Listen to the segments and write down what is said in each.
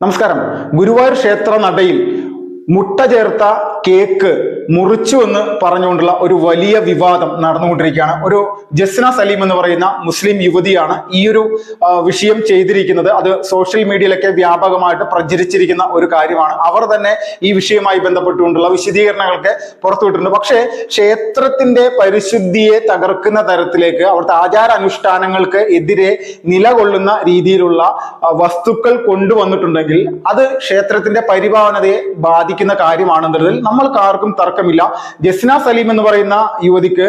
നമസ്കാരം. ഗുരുവായൂർ ക്ഷേത്ര നടയിൽ മുട്ട ചേർത്ത കേക്ക് മുറിച്ചു എന്ന് പറഞ്ഞുകൊണ്ടുള്ള ഒരു വലിയ വിവാദം നടന്നുകൊണ്ടിരിക്കുകയാണ്. ഒരു ജസ്ന സലീം എന്ന് പറയുന്ന മുസ്ലിം യുവതിയാണ് ഈ ഒരു വിഷയം ചെയ്തിരിക്കുന്നത്. അത് സോഷ്യൽ മീഡിയയിലൊക്കെ വ്യാപകമായിട്ട് പ്രചരിച്ചിരിക്കുന്ന ഒരു കാര്യമാണ്. അവർ തന്നെ ഈ വിഷയവുമായി ബന്ധപ്പെട്ടുകൊണ്ടുള്ള വിശദീകരണങ്ങളൊക്കെ പുറത്തുവിട്ടിട്ടുണ്ട്. പക്ഷേ ക്ഷേത്രത്തിന്റെ പരിശുദ്ധിയെ തകർക്കുന്ന തരത്തിലേക്ക് അവിടുത്തെ ആചാര അനുഷ്ഠാനങ്ങൾക്ക് എതിരെ നിലകൊള്ളുന്ന രീതിയിലുള്ള വസ്തുക്കൾ കൊണ്ടുവന്നിട്ടുണ്ടെങ്കിൽ അത് ക്ഷേത്രത്തിന്റെ പരിപാവനതയെ ബാധിക്കുന്ന കാര്യമാണെന്നതിൽ നമ്മൾക്ക് ആർക്കും തർക്കമില്ല. ജസ്ന സലീം എന്ന് പറയുന്ന യുവതിക്ക്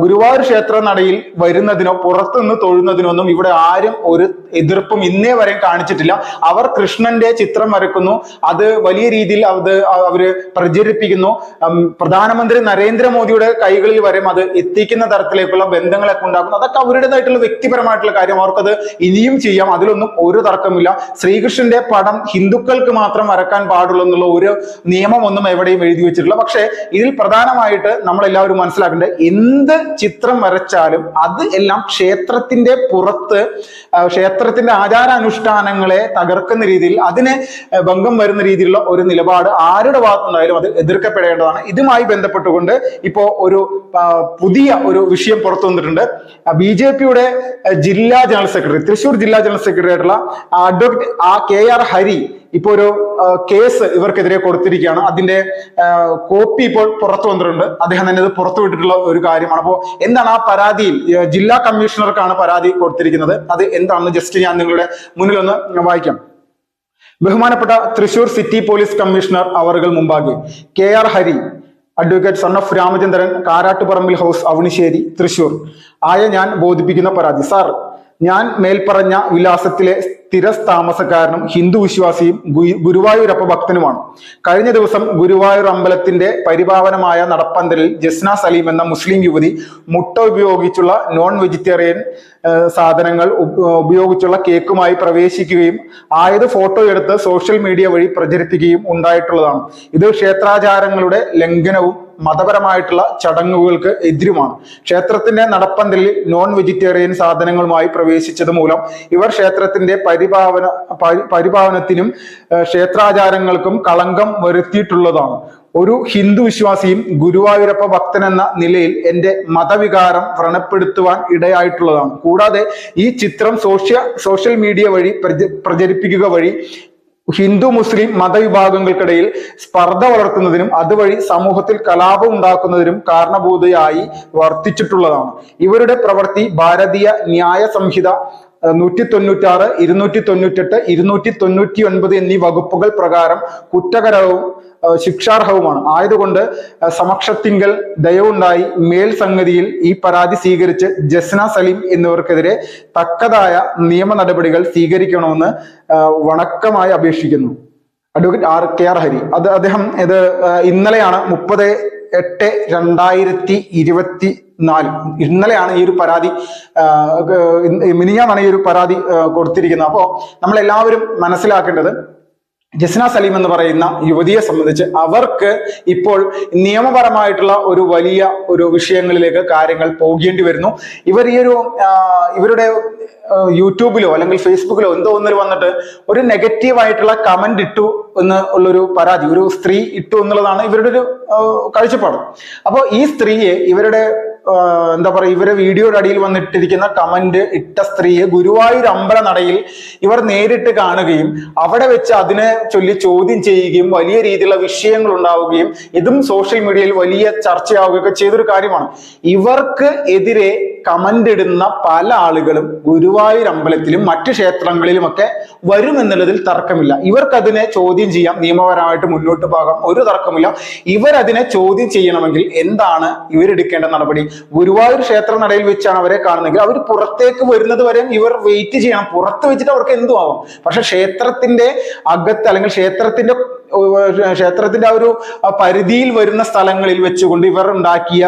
ഗുരുവായൂർ ക്ഷേത്ര നടയിൽ വരുന്നതിനോ പുറത്തുനിന്ന് തൊഴുന്നതിനോ ഒന്നും ഇവിടെ ആരും ഒരു എതിർപ്പും ഇന്നേ വരെ കാണിച്ചിട്ടില്ല. അവർ കൃഷ്ണന്റെ ചിത്രം വരക്കുന്നു, അത് വലിയ രീതിയിൽ അവര് പ്രചരിപ്പിക്കുന്നു. പ്രധാനമന്ത്രി നരേന്ദ്രമോദിയുടെ കൈകളിൽ വരെ അത് എത്തിക്കുന്ന തരത്തിലേക്കുള്ള ബന്ധങ്ങളൊക്കെ ഉണ്ടാക്കുന്നു. അതൊക്കെ അവരുടേതായിട്ടുള്ള വ്യക്തിപരമായിട്ടുള്ള കാര്യം, അവർക്കത് ഇനിയും ചെയ്യാം, അതിലൊന്നും ഒരു തർക്കമില്ല. ശ്രീകൃഷ്ണന്റെ പടം ഹിന്ദുക്കൾക്ക് മാത്രം വരക്കാൻ പാടുള്ളൂ എന്നുള്ള ഒരു നിയമമൊന്നും എവിടെയും എഴുതി വെച്ചിട്ടില്ല. പക്ഷെ ഇതിൽ പ്രധാനമായിട്ട് നമ്മൾ എല്ലാവരും മനസ്സിലാക്കേണ്ടത്, എന്ത് ചിത്രം വരച്ചാലും അത് എല്ലാം ക്ഷേത്രത്തിന്റെ പുറത്ത് ക്ഷേത്രത്തിന്റെ ആചാരാനുഷ്ഠാനങ്ങളെ തകർക്കുന്ന രീതിയിൽ, അതിന് ഭംഗം വരുന്ന രീതിയിലുള്ള ഒരു നിലപാട് ആരുടെ ഭാഗത്തുണ്ടായാലും അത് എതിർക്കപ്പെടേണ്ടതാണ്. ഇതുമായി ബന്ധപ്പെട്ടുകൊണ്ട് ഇപ്പോ ഒരു പുതിയ ഒരു വിഷയം പുറത്തു വന്നിട്ടുണ്ട്. BJP-യുടെ ജില്ലാ ജനറൽ സെക്രട്ടറി, തൃശ്ശൂർ ജില്ലാ ജനറൽ സെക്രട്ടറി ആയിട്ടുള്ള അഡ്വക്കേറ്റ് KR ഹരി ഇപ്പോ ഒരു കേസ് ഇവർക്കെതിരെ കൊടുത്തിരിക്കുകയാണ്. അതിന്റെ കോപ്പി ഇപ്പോൾ പുറത്തു വന്നിട്ടുണ്ട്. അദ്ദേഹം തന്നെ ഇത് പുറത്തുവിട്ടിട്ടുള്ള ഒരു കാര്യമാണ്. അപ്പോൾ എന്താണ് ആ പരാതിയിൽ? ജില്ലാ കമ്മീഷണർക്കാണ് പരാതി കൊടുത്തിരിക്കുന്നത്. അത് എന്താണെന്ന് ജസ്റ്റ് ഞാൻ നിങ്ങളുടെ മുന്നിൽ ഒന്ന് വായിക്കാം. ബഹുമാനപ്പെട്ട തൃശൂർ സിറ്റി പോലീസ് കമ്മീഷണർ അവർകൾ മുമ്പാകെ KR Hari, advocate son of Ramachandran, Karattuparambil house, Avanissery, Thrissur ആയ ഞാൻ ബോധിപ്പിക്കുന്ന പരാതി. സാർ, ഞാൻ മേൽപ്പറഞ്ഞ വിലാസത്തിലെ സ്ഥിരതാമസക്കാരനും ഹിന്ദു വിശ്വാസിയും ഗുരുവായൂരപ്പ ഭക്തനുമാണ്. കഴിഞ്ഞ ദിവസം ഗുരുവായൂർ അമ്പലത്തിന്റെ പരിപാവനമായ നടപ്പന്തലിൽ ജസ്ന സലീം എന്ന മുസ്ലിം യുവതി മുട്ട ഉപയോഗിച്ചുള്ള നോൺ വെജിറ്റേറിയൻ സാധനങ്ങൾ ഉപയോഗിച്ചുള്ള കേക്കുമായി പ്രവേശിക്കുകയും ആയത് ഫോട്ടോ എടുത്ത് സോഷ്യൽ മീഡിയ വഴി പ്രചരിപ്പിക്കുകയും ഉണ്ടായിട്ടുള്ളതാണ്. ഇത് ക്ഷേത്രാചാരങ്ങളുടെ ലംഘനവും മതപരമായിട്ടുള്ള ചടങ്ങുകൾക്ക് എതിരുമാണ്. ക്ഷേത്രത്തിന്റെ നടപ്പന്തലിൽ നോൺ വെജിറ്റേറിയൻ സാധനങ്ങളുമായി പ്രവേശിച്ചത് മൂലം ഇവർ ക്ഷേത്രത്തിന്റെ പരിപാവനത്തിനും ക്ഷേത്രാചാരങ്ങൾക്കും കളങ്കം വരുത്തിയിട്ടുള്ളതാണ്. ഒരു ഹിന്ദു വിശ്വാസിയും ഗുരുവായൂരപ്പ ഭക്തൻ എന്ന നിലയിൽ എന്റെ മതവികാരം വ്രണപ്പെടുത്തുവാൻ ഇടയായിട്ടുള്ളതാണ്. കൂടാതെ ഈ ചിത്രം സോഷ്യൽ മീഡിയ വഴി പ്രചരിപ്പിക്കുക വഴി ഹിന്ദു മുസ്ലിം മതവിഭാഗങ്ങൾക്കിടയിൽ സ്പർദ്ധ വളർത്തുന്നതിനും അതുവഴി സമൂഹത്തിൽ കലാപം ഉണ്ടാക്കുന്നതിനും കാരണഭൂതയായി വർത്തിച്ചിട്ടുള്ളതാണ്. ഇവരുടെ പ്രവൃത്തി ഭാരതീയ ന്യായ സംഹിത 196, 298, 299 എന്നീ വകുപ്പുകൾ പ്രകാരം കുറ്റകരവും ശിക്ഷാർഹവുമാണ്. ആയതുകൊണ്ട് സമക്ഷത്തിങ്കൽ ദയവുണ്ടായി മേൽസംഗതിയിൽ ഈ പരാതി സ്വീകരിച്ച് ജസ്ന സലീം എന്നിവർക്കെതിരെ തക്കതായ നിയമ നടപടികൾ സ്വീകരിക്കണമെന്ന് വണക്കമായി അപേക്ഷിക്കുന്നു. Advocate KR Hari. അദ്ദേഹം ഇത് ഇന്നലെയാണ് 30/8/2024 ഇന്നലെയാണ് ഈ ഒരു പരാതി, മിനിഞ്ഞാന്നാണ് ഈ ഒരു പരാതി കൊടുത്തിരിക്കുന്നത്. അപ്പോൾ നമ്മളെല്ലാവരും മനസ്സിലാക്കേണ്ടത്, ജസ്ന സലീം എന്ന് പറയുന്ന യുവതിയെ സംബന്ധിച്ച് അവർക്ക് ഇപ്പോൾ നിയമപരമായിട്ടുള്ള ഒരു വലിയ ഒരു വിഷയങ്ങളിലേക്ക് കാര്യങ്ങൾ പോകേണ്ടി വരുന്നു. ഇവർ ഈ ഒരു ഇവരുടെ യൂട്യൂബിലോ അല്ലെങ്കിൽ ഫേസ്ബുക്കിലോ എന്തോ ഒന്നിൽ വന്നിട്ട് ഒരു നെഗറ്റീവായിട്ടുള്ള കമന്റ് ഇട്ടു എന്ന് ഉള്ളൊരു പരാതി ഒരു സ്ത്രീ ഇട്ടു എന്നുള്ളതാണ് ഇവരുടെ ഒരു കാഴ്ചപ്പാട്. അപ്പോൾ ഈ സ്ത്രീയെ ഇവരുടെ എന്താ പറയുക, ഇവരെ വീഡിയോയുടെ അടിയിൽ വന്നിട്ടിരിക്കുന്ന കമന്റ് ഇട്ട സ്ത്രീയെ ഗുരുവായൂർ അമ്പല നടയിൽ ഇവർ നേരിട്ട് കാണുകയും അവിടെ വെച്ച് അതിനെ ചൊല്ലി ചോദ്യം ചെയ്യുകയും വലിയ രീതിയിലുള്ള വിഷയങ്ങൾ ഉണ്ടാവുകയും ഇതും സോഷ്യൽ മീഡിയയിൽ വലിയ ചർച്ചയാവുകയൊക്കെ ചെയ്തൊരു കാര്യമാണ്. ഇവർക്ക് എതിരെ കമന്റ് ഇടുന്ന പല ആളുകളും ഗുരുവായൂർ അമ്പലത്തിലും മറ്റു ക്ഷേത്രങ്ങളിലുമൊക്കെ വരുമെന്നുള്ളതിൽ തർക്കമില്ല. ഇവർക്കതിനെ ചോദ്യം ചെയ്യാം, നിയമപരമായിട്ട് മുന്നോട്ട് പോകാം, ഒരു തർക്കമില്ല. ഇവരതിനെ ചോദ്യം ചെയ്യണമെങ്കിൽ എന്താണ് ഇവരെടുക്കേണ്ട നടപടി? ഗുരുവായൂർ ക്ഷേത്ര നടയിൽ വെച്ചാണ് അവരെ കാണുന്നതെങ്കിൽ അവർ പുറത്തേക്ക് വരുന്നത് വരെ ഇവർ വെയിറ്റ് ചെയ്യണം. പുറത്ത് വെച്ചിട്ട് അവർക്ക് എന്തും ആവാം. പക്ഷെ ക്ഷേത്രത്തിന്റെ അകത്ത് അല്ലെങ്കിൽ ക്ഷേത്രത്തിന്റെ ആ ഒരു പരിധിയിൽ വരുന്ന സ്ഥലങ്ങളിൽ വെച്ചുകൊണ്ട് ഇവർ ഉണ്ടാക്കിയ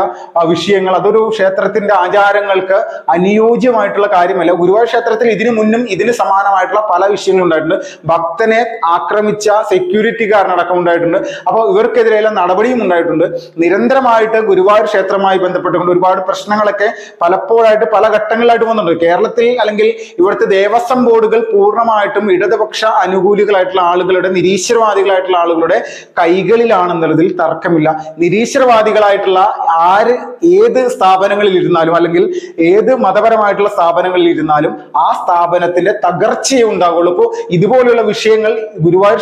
വിഷയങ്ങൾ, അതൊരു ക്ഷേത്രത്തിന്റെ ആചാരങ്ങൾ ആചാരങ്ങൾക്ക് അനുയോജ്യമായിട്ടുള്ള കാര്യമല്ല. ഗുരുവായൂർ ക്ഷേത്രത്തിൽ ഇതിനു മുന്നും ഇതിന് സമാനമായിട്ടുള്ള പല വിഷയങ്ങളും ഉണ്ടായിട്ടുണ്ട്. ഭക്തനെ ആക്രമിച്ച സെക്യൂരിറ്റിക്കാരനടക്കം ഉണ്ടായിട്ടുണ്ട്. അപ്പോൾ ഇവർക്കെതിരെയെല്ലാം നടപടിയും ഉണ്ടായിട്ടുണ്ട്. നിരന്തരമായിട്ട് ഗുരുവായൂർ ക്ഷേത്രവുമായി ബന്ധപ്പെട്ടുകൊണ്ട് ഒരുപാട് പ്രശ്നങ്ങളൊക്കെ പലപ്പോഴായിട്ട് പല ഘട്ടങ്ങളിലായിട്ട് വന്നിട്ടുണ്ട്. കേരളത്തിൽ അല്ലെങ്കിൽ ഇവിടുത്തെ ദേവസ്വം ബോർഡുകൾ പൂർണ്ണമായിട്ടും ഇടതുപക്ഷ അനുകൂലികളായിട്ടുള്ള ആളുകളുടെ, നിരീശ്വരവാദികളായിട്ടുള്ള ആളുകളുടെ കൈകളിലാണെന്നുള്ളതിൽ തർക്കമില്ല. നിരീശ്വരവാദികളായിട്ടുള്ള ഏത് സ്ഥാപനങ്ങളിൽ ഇരുന്നാലും അല്ലെങ്കിൽ ഏത് മതപരമായിട്ടുള്ള സ്ഥാപനങ്ങളിൽ ഇരുന്നാലും ആ സ്ഥാപനത്തിന്റെ തകർച്ചയേ ഉണ്ടാവുള്ളൂ. അപ്പോൾ ഇതുപോലുള്ള വിഷയങ്ങൾ ഗുരുവായൂർ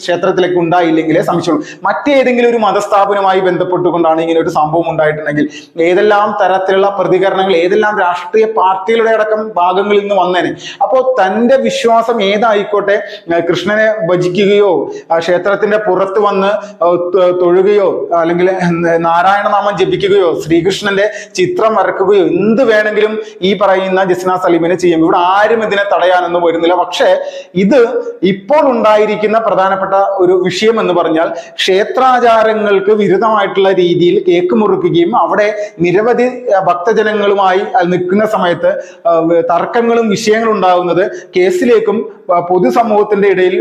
ക്ഷേത്രത്തിലേക്ക് ഉണ്ടായില്ലെങ്കിലേ സംശയമുള്ളൂ. മറ്റേതെങ്കിലും ഒരു മതസ്ഥാപനവുമായി ബന്ധപ്പെട്ടുകൊണ്ടാണ് ഇങ്ങനെ ഒരു സംഭവം ഉണ്ടായിട്ടുണ്ടെങ്കിൽ ഏതെല്ലാം തരത്തിലുള്ള പ്രതികരണങ്ങൾ ഏതെല്ലാം രാഷ്ട്രീയ പാർട്ടികളുടെ അടക്കം ഭാഗങ്ങളിൽ നിന്ന് വന്നേനെ. അപ്പോൾ തന്റെ വിശ്വാസം ഏതായിക്കോട്ടെ, കൃഷ്ണനെ ഭജിക്കുകയോ ക്ഷേത്രത്തിന്റെ പുറത്ത് വന്ന് തൊഴുകയോ അല്ലെങ്കിൽ നാരായണനാമം ജപിക്കുകയോ ശ്രീകൃഷ്ണന്റെ ചിത്രം വരക്കുകയോ എന്ത് വേണമെങ്കിലും ഈ പറയുന്ന ജസ്ന സലീമിനെ ചെയ്യും. ഇവിടെ ആരും ഇതിനെ തടയാനൊന്നും വരുന്നില്ല. പക്ഷേ ഇത് ഇപ്പോൾ ഉണ്ടായിരിക്കുന്ന പ്രധാനപ്പെട്ട ഒരു വിഷയം എന്ന് പറഞ്ഞാൽ ക്ഷേത്രാചാരങ്ങൾക്ക് വിരുദ്ധമായിട്ടുള്ള രീതിയിൽ കേക്ക് മുറിക്കുകയും അവിടെ നിരവധി ഭക്തജനങ്ങളുമായി നിൽക്കുന്ന സമയത്ത് തർക്കങ്ങളും വിഷയങ്ങളും ഉണ്ടാകുന്നത് കേസിലേക്കും പൊതുസമൂഹത്തിന്റെ ഇടയിൽ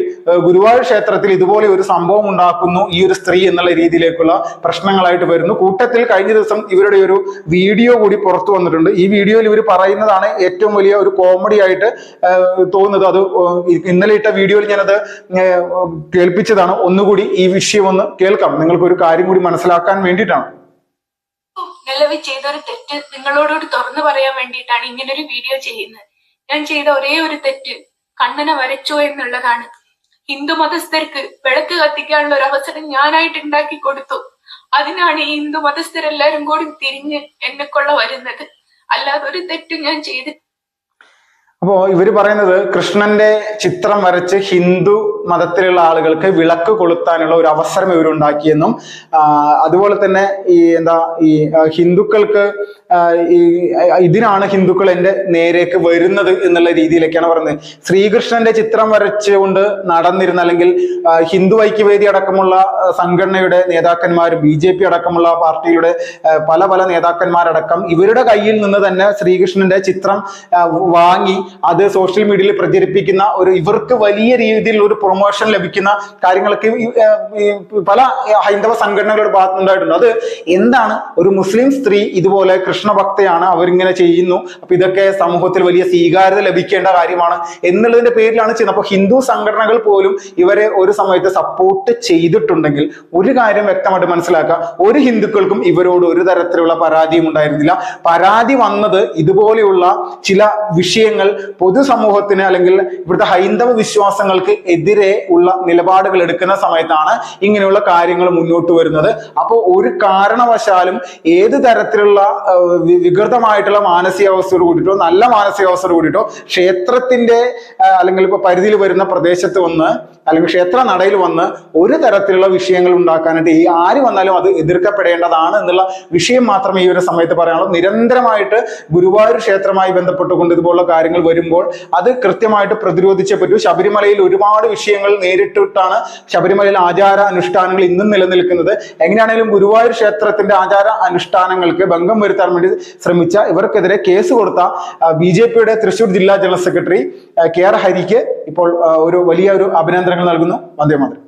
ഗുരുവായൂർ ക്ഷേത്രത്തിൽ ഇതുപോലെ ഒരു സംഭവം ഉണ്ടാക്കുന്നു ഈ ഒരു സ്ത്രീ എന്നുള്ള രീതിയിലേക്കുള്ള പ്രശ്നങ്ങളായിട്ട് വരുന്നു. കൂട്ടത്തിൽ കഴിഞ്ഞ ദിവസം ഇവരുടെ ഒരു വീഡിയോ കൂടി പുറത്തു വന്നിട്ടുണ്ട്. ഈ വീഡിയോയിൽ ഇവർ പറയുന്നതാണ് ഏറ്റവും വലിയ ഒരു കോമഡി ആയിട്ട് തോന്നുന്നത്. അത് ഇന്നലെ ഇട്ട വീഡിയോയിൽ ഞാനത് കേൾപ്പിച്ചതാണ്. ഒന്നുകൂടി ഈ വിഷയം ഒന്ന് കേൾക്കാം, നിങ്ങൾക്ക് ഒരു കാര്യം കൂടി മനസ്സിലാക്കാൻ വേണ്ടിയിട്ടാണ്. നിലവിൽ ചെയ്തൊരു തെറ്റ് നിങ്ങളോട് തുറന്നു പറയാൻ വേണ്ടിയിട്ടാണ് ഇങ്ങനൊരു വീഡിയോ ചെയ്യുന്നത്. ഞാൻ ചെയ്ത ഒരേ ഒരു തെറ്റ് കണ്ണനെ വരച്ചോ എന്നുള്ളതാണ്. ഹിന്ദു മതസ്ഥർക്ക് വിളക്ക് കത്തിക്കാനുള്ള ഒരു അവസരം ഞാനായിട്ട് ഉണ്ടാക്കി കൊടുത്തു. അതിനാണ് ഈ ഹിന്ദു മതസ്ഥരെല്ലാരും കൂടി തിരിഞ്ഞ് എന്നെ കൊള്ള വരുന്നത്. അല്ലാതെ ഒരു തെറ്റും ഞാൻ ചെയ്തിട്ടില്ല. അപ്പോ ഇവര് പറയുന്നത് കൃഷ്ണന്റെ ചിത്രം വരച്ച് ഹിന്ദു മതത്തിലുള്ള ആളുകൾക്ക് വിളക്ക് കൊളുത്താനുള്ള ഒരു അവസരം ഇവരുണ്ടാക്കിയെന്നും അതുപോലെ തന്നെ ഈ ഹിന്ദുക്കൾക്ക് ഇതിനാണ് ഹിന്ദുക്കൾ എന്റെ നേരേക്ക് വരുന്നത് എന്നുള്ള രീതിയിലേക്കാണ് പറയുന്നത്. ശ്രീകൃഷ്ണന്റെ ചിത്രം വരച്ചുകൊണ്ട് നടന്നിരുന്ന അല്ലെങ്കിൽ ഹിന്ദു ഐക്യവേദി അടക്കമുള്ള സംഘടനയുടെ നേതാക്കന്മാരും BJP അടക്കമുള്ള പാർട്ടിയുടെ പല നേതാക്കന്മാരടക്കം ഇവരുടെ കയ്യിൽ നിന്ന് തന്നെ ശ്രീകൃഷ്ണന്റെ ചിത്രം വാങ്ങി അത് സോഷ്യൽ മീഡിയയിൽ പ്രചരിപ്പിക്കുന്ന ഇവർക്ക് വലിയ രീതിയിലുള്ള ഒരു പ്രൊമോഷൻ ലഭിക്കുന്ന കാര്യങ്ങളൊക്കെ പല ഹൈന്ദവ സംഘടനകളുടെ ഭാഗത്തുനിന്നുണ്ടായിട്ടുണ്ട്. അത് എന്താണ്, ഒരു മുസ്ലിം സ്ത്രീ ഇതുപോലെ കൃഷ്ണഭക്തയാണ്, അവരിങ്ങനെ ചെയ്യുന്നു, അപ്പൊ ഇതൊക്കെ സമൂഹത്തിൽ വലിയ സ്വീകാര്യത ലഭിക്കേണ്ട കാര്യമാണ് എന്നുള്ളതിന്റെ പേരിലാണ് ചെയ്യുന്നത്. അപ്പൊ ഹിന്ദു സംഘടനകൾ പോലും ഇവരെ ഒരു സമയത്ത് സപ്പോർട്ട് ചെയ്തിട്ടുണ്ടെങ്കിൽ ഒരു കാര്യം വ്യക്തമായിട്ട് മനസ്സിലാക്കുക, ഒരു ഹിന്ദുക്കൾക്കും ഇവരോട് ഒരു തരത്തിലുള്ള പരാതിയും ഉണ്ടായിരുന്നില്ല. പരാതി വന്നത് ഇതുപോലെയുള്ള ചില വിഷയങ്ങൾ പൊതുസമൂഹത്തിന് അല്ലെങ്കിൽ ഇവിടുത്തെ ഹൈന്ദവ വിശ്വാസങ്ങൾക്ക് എതിരെ ഉള്ള നിലപാടുകൾ എടുക്കുന്ന സമയത്താണ് ഇങ്ങനെയുള്ള കാര്യങ്ങൾ മുന്നോട്ട് വരുന്നത്. അപ്പോൾ ഒരു കാരണവശാലും ഏത് തരത്തിലുള്ള വികൃതമായിട്ടുള്ള മാനസികാവസ്ഥയോട് കൂടിയിട്ടോ നല്ല മാനസികാവസ്ഥയോട് കൂടിയിട്ടോ ക്ഷേത്രത്തിന്റെ അല്ലെങ്കിൽ ഇപ്പൊ പരിധിയിൽ വരുന്ന പ്രദേശത്ത് വന്ന് അല്ലെങ്കിൽ ക്ഷേത്ര നടയിൽ വന്ന് ഒരു തരത്തിലുള്ള വിഷയങ്ങൾ ഉണ്ടാക്കാനായിട്ട് ആര് വന്നാലും അത് എതിർക്കപ്പെടേണ്ടതാണ് എന്നുള്ള വിഷയം മാത്രമേ ഈ ഒരു സമയത്ത് പറയാനുള്ളൂ. നിരന്തരമായിട്ട് ഗുരുവായൂർ ക്ഷേത്രവുമായി ബന്ധപ്പെട്ടുകൊണ്ട് ഇതുപോലുള്ള കാര്യങ്ങൾ വരുമ്പോൾ അത് കൃത്യമായിട്ട് പ്രതിരോധിച്ചേ പറ്റൂ. ശബരിമലയിൽ ഒരുപാട് വിഷയങ്ങൾ നേരിട്ടിട്ടാണ് ശബരിമലയിൽ ആചാര അനുഷ്ഠാനങ്ങൾ ഇന്നും നിലനിൽക്കുന്നത്. എങ്ങനെയാണെങ്കിലും ഗുരുവായൂർ ക്ഷേത്രത്തിന്റെ ആചാര അനുഷ്ഠാനങ്ങൾക്ക് ഭംഗം വരുത്താൻ വേണ്ടി ശ്രമിച്ച ഇവർക്കെതിരെ കേസ് കൊടുത്ത BJPയുടെ തൃശൂർ ജില്ലാ ജനറൽ സെക്രട്ടറി KR ഹരിക്ക് ഇപ്പോൾ ഒരു വലിയ അഭിനന്ദനങ്ങൾ നൽകുന്നു. വന്ദേ മാതരം.